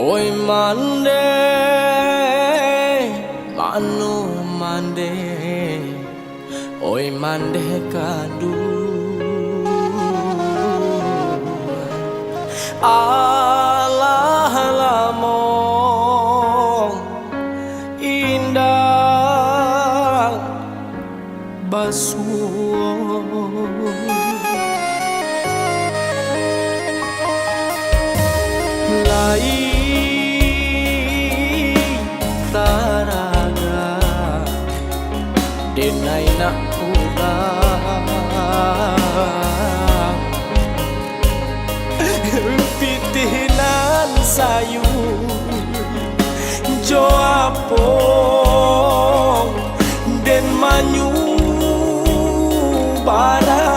Oi mande, manu mande, oi mande kadu. Allah lamong indah basuh. Lai taraga denai nak pulang pitinan sayu jo apong den manyu barang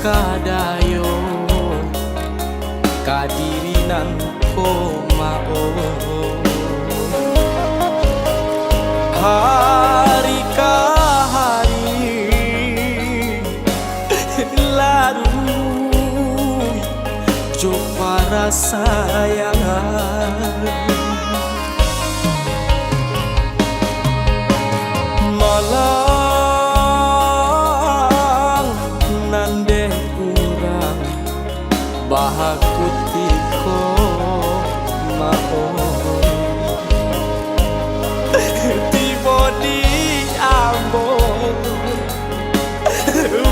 kadayo kadirinan komao hari ka hari larut jo para sayangan malam bahakutiko mao tiba di ambon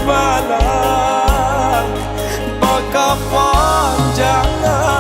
malam baka panjangan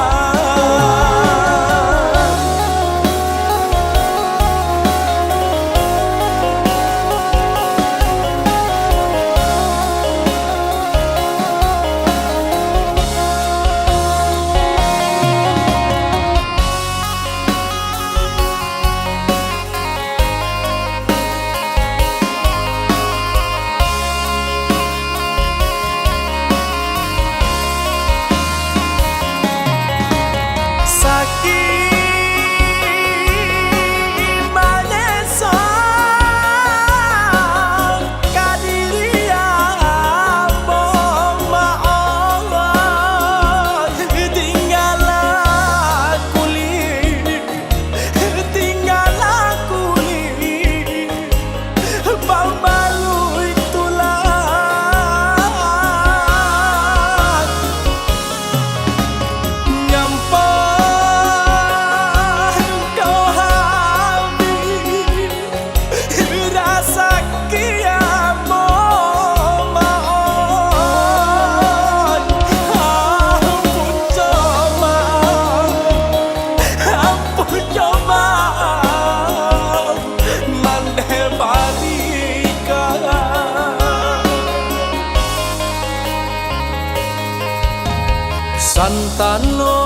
Santano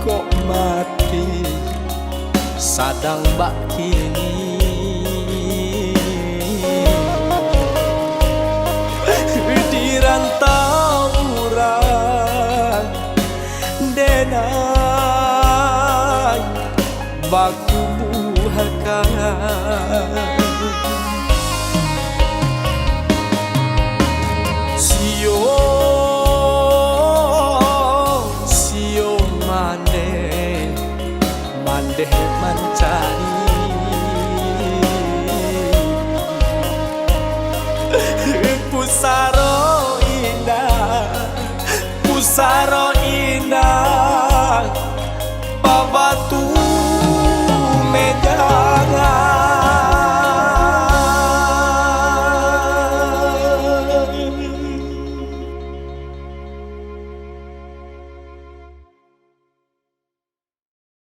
kok mati sadang bak kini di rantau urang denai baku buhakan deh mencari pusara saro indah babatu